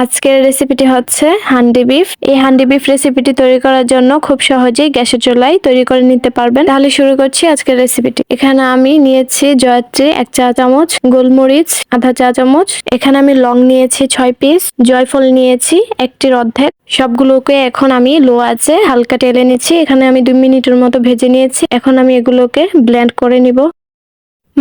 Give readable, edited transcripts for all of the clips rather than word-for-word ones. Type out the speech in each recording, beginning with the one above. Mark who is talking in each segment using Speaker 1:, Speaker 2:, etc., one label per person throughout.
Speaker 1: আজকের রেসিপিটি হচ্ছে হান্ডি বিফ। এই হান্ডি বিফ রেসিপিটি তৈরি করার জন্য খুব সহজেই গ্যাসের চুলায় তৈরি করে নিতে পারবেন। তাহলে শুরু করছি আজকের রেসিপিটি। এখানে আমি নিয়েছি জয়ত্রী 1 চা চামচ, গোলমরিচ আধা চা চামচ, এখানে আমি লং নিয়েছি 6 পিস, জয়ফল নিয়েছি 1টির অর্ধেক। সবগুলোকে এখন আমি লো আঁচে হালকা টেলে নিচ্ছি। এখানে আমি 2 মিনিটের মতো ভেজে নিয়েছি। এখন আমি এগুলোকে ব্লেন্ড করে নিব।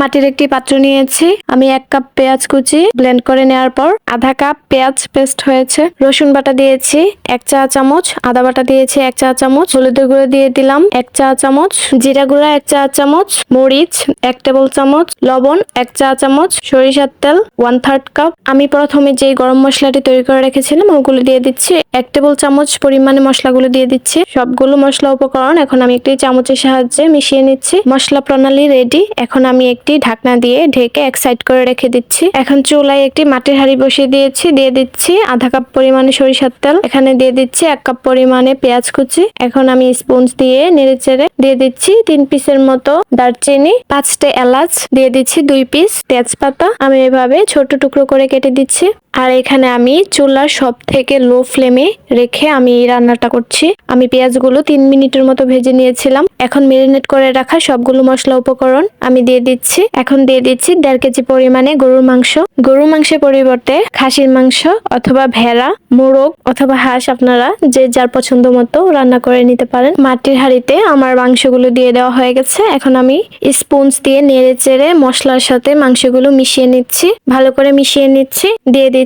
Speaker 1: মাটির একটি পাত্র নিয়েছি। আমি 1 কাপ পেঁয়াজ কুচি ব্লেন্ড করে নেওয়ার পর আধা কাপ পেঁয়াজ পেস্ট হয়েছে। রসুন বাটা দিয়েছি 1 চা চামচ, আদা বাটা দিয়েছি 1 চা চামচ, হলুদের গুঁড়ো দিয়ে দিলাম 1 চা চামচ, জিরা গুঁড়া 1 চা চামচ, মরিচ 1 টেবিল চামচ, লবণ 1 চা চামচ, সরিষার তেল 1/3 কাপ। আমি প্রথমে যে গরম মশলাটি তৈরি করে রেখেছিলাম ওগুলো দিয়ে দিচ্ছি। 1 টেবিল চামচ পরিমাণে মশলাগুলো দিয়ে দিচ্ছি। সবগুলো মশলা উপকরণ এখন আমি একটি চামচের সাহায্যে মিশিয়ে নিচ্ছি। মশলা প্রণালী রেডি। এখন আমি একটি ঢাকনা দিয়ে ঢেকে এক সাইড করে রেখে দিচ্ছি। এখন চুলায় একটি মাটির হাঁড়ি বসিয়ে দিয়েছি। দিয়ে দিচ্ছি আধা কাপ পরিমাণে সরিষার তেল, এখানে দিয়ে দিচ্ছি 1 কাপ পরিমাণে পেঁয়াজ কুচি। এখন আমি স্পঞ্জ দিয়ে নেড়েচেড়ে দিয়ে দিচ্ছি 3 পিসের মতো দারচিনি, 5টা এলাচ, দিয়ে দিচ্ছি 2 পিস তেজপাতা। আমি এভাবে ছোট টুকরো করে কেটে দিচ্ছি। আর এখানে আমি চুলার সব থেকে লো ফ্লেমে রেখে আমি এই রান্নাটা করছি। আমি পেঁয়াজগুলো 3 মিনিটের মতো ভেজে নিয়েছিলাম। এখন মেরিনেট করে রাখা সবগুলো মশলা উপকরণ আমি দিয়ে দিচ্ছি। এখন দিয়ে দিচ্ছি 1.5 কেজি পরিমাণে গরুর মাংস। গরুর মাংসের পরিবর্তে খাসির মাংস অথবা ভেড়া, মোরগ অথবা হাঁস আপনারা যে যার পছন্দ মতো রান্না করে নিতে পারেন। মাটির হাঁড়িতে আমার মাংসগুলো দিয়ে দেওয়া হয়ে গেছে। এখন আমি স্পঞ্জ দিয়ে নেড়ে চেড়ে মশলার সাথে মাংসগুলো মিশিয়ে নিচ্ছি, ভালো করে মিশিয়ে নিচ্ছি। দিয়ে দিচ্ছি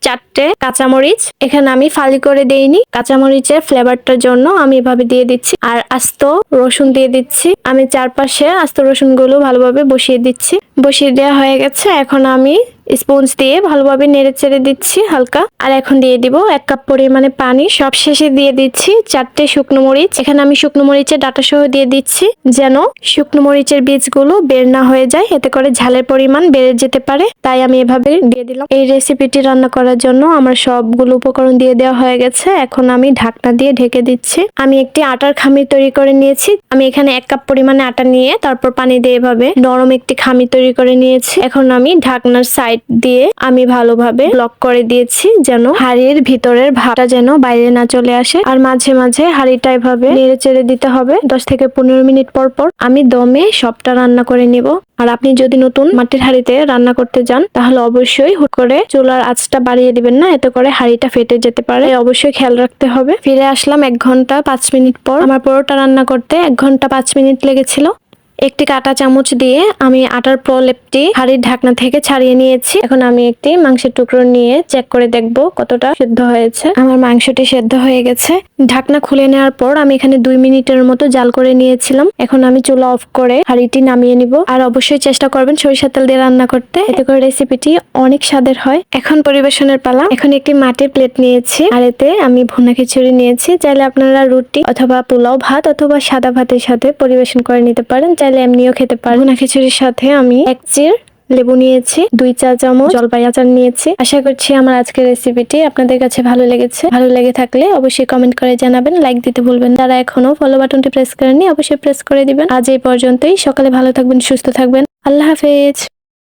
Speaker 1: 4টে কাঁচামরিচ। এখানে আমি ফালি করে দেইনি, কাঁচামরিচের ফ্লেভারটার জন্য আমি এভাবে দিয়ে দিচ্ছি। আর আস্ত রসুন দিয়ে দিচ্ছি। আমি চারপাশে আস্ত রসুনগুলো ভালোভাবে বসিয়ে দিচ্ছি। বসিয়ে দেওয়া হয়ে গেছে। এখন আমি স্পঞ্জ দিয়ে ভালোভাবে নেড়ে চেড়ে দিচ্ছি হালকা। আর এখন দিয়ে দিব 1 কাপ পরিমাণে পানি। সব শেষে দিয়ে দিচ্ছি 4টে শুকনো মরিচ। এখানে আমি শুকনো মরিচের ডাটা সহ দিয়ে দিচ্ছি, যেন শুকনো মরিচের বীজগুলো বের না হয়ে যায়, এতে করে ঝালের পরিমাণ বেড়ে যেতে পারে। তাই আমি এভাবে দিয়ে দিলাম। এই রেসিপিটি রান্না করার জন্য আমার সবগুলো উপকরণ দিয়ে দেওয়া হয়ে গেছে। এখন আমি ঢাকনা দিয়ে ঢেকে দিচ্ছি। আমি একটি আটার খামির তৈরি করে নিয়েছি। আমি এখানে 1 কাপ পরিমাণে আটা নিয়ে তারপর পানি দিয়ে এভাবে নরম একটি খামির তৈরি করে নিয়েছি। এখন আমি ঢাকনার সাইড দিয়ে আমি ভালোভাবে ব্লক করে দিয়েছি, যেন হাঁড়ির ভিতরের ভাপটা যেন বাইরে না চলে আসে। আর মাঝে মাঝে হাঁড়িটা এভাবে নেড়ে চেড়ে দিতে হবে 10 থেকে 15 মিনিট পর পর। আমি দমে সবটা রান্না করে নিব। আর আপনি যদি নতুন মাটির হাঁড়িতে রান্না করতে যান তাহলে অবশ্যই হুট করে চুলার আঁচটা বাড়িয়ে দিবেন না, এতে করে হাঁড়িটা ফেটে যেতে পারে। অবশ্যই খেয়াল রাখতে হবে। ফিরে আসলাম 1 ঘন্টা 5 মিনিট পর। আমার পরোটা রান্না করতে 1 ঘন্টা 5 মিনিট লেগেছিল। একটি কাঁটা চামচ দিয়ে আমি আটার প্রলেপটি হাঁড়ির ঢাকনা থেকে ছাড়িয়ে নিয়েছি। এখন আমি একটি মাংসের টুকরো নিয়ে চেক করে দেখব কতটা সিদ্ধ হয়েছে। আমার মাংসটি সিদ্ধ হয়ে গেছে। ঢাকনা খুলে নেওয়ার পর আমি এখানে 2 মিনিটের মতো জাল করে নিয়েছিলাম। এখন আমি চুলা অফ করে হাঁড়িটি নামিয়ে নিব। আর অবশ্যই চেষ্টা করবেন সরিষার তেল দিয়ে রান্না করতে, এতে করে রেসিপিটি অনেক স্বাদের হয়। এখন পরিবেশনের পালা। এখন একটি মাটির প্লেট নিয়েছি আর এতে আমি ভুনা খিচুড়ি নিয়েছি। চাইলে আপনারা রুটি অথবা পোলাও ভাত অথবা সাদা ভাতের সাথে পরিবেশন করে নিতে পারেন, চাইলে এমনিও খেতে পারেন। ভুনা খিচুড়ির সাথে আমি 1 চির লেবু নিয়েছি, 2 চা চামচ জলপাই আচার নিয়েছি। আশা করছি আমার আজকের রেসিপিটি আপনাদের কাছে ভালো লেগেছে। ভালো লেগে থাকলে অবশ্যই কমেন্ট করে জানাবেন, লাইক দিতে ভুলবেন। যারা এখনো ফলো বাটনটি প্রেস করেননি অবশ্যই প্রেস করে দিবেন। আজ এই পর্যন্তই। সকালে ভালো থাকবেন, সুস্থ থাকবেন। আল্লাহ হাফেজ।